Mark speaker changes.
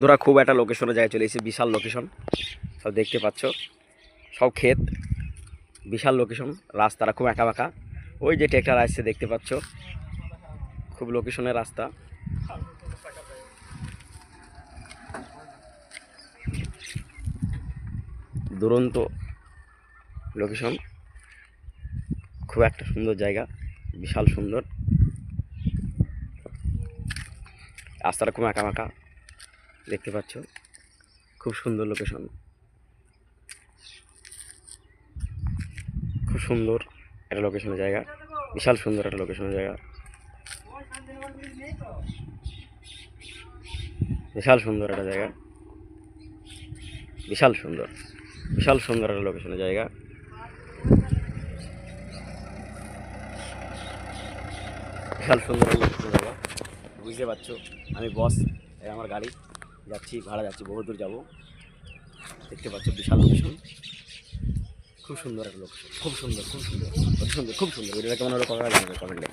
Speaker 1: তোরা খুব একটা লোকেশনে জায়গায় চলে এসেছে, বিশাল লোকেশন সব দেখতে পাচ্ছ, সব ক্ষেত, বিশাল লোকেশন, রাস্তাটা খুব একা বাঁকা। ওই যে ট্রেক্টর আসছে দেখতে পাচ্ছ, খুব লোকেশনের রাস্তা। দুরন্ত লোকেশন, খুব একটা সুন্দর জায়গা, বিশাল সুন্দর রাস্তাটা খুব একা বাঁকা দেখতে পাচ্ছ, খুব সুন্দর লোকেশন, খুব সুন্দর একটা লোকেশনের জায়গা, বিশাল সুন্দর একটা লোকেশনের জায়গা, বিশাল সুন্দর একটা জায়গা, বিশাল সুন্দর, বিশাল সুন্দর একটা লোকেশনের জায়গা। বিশাল সুন্দর একটা লোকেশনের জায়গা, বুঝতে পারছো। আমি বস, আমার গাড়ি যাচ্ছি, ভাড়া যাচ্ছি, বহু দূর যাবো। দেখতে পাচ্ছ বিশাল লোকেশন, খুব সুন্দর একটা লোকেশন, খুব সুন্দর, খুব সুন্দর, খুব সুন্দর, খুব সুন্দর। ভিডিওটা কেমন হলো কমেন্টে।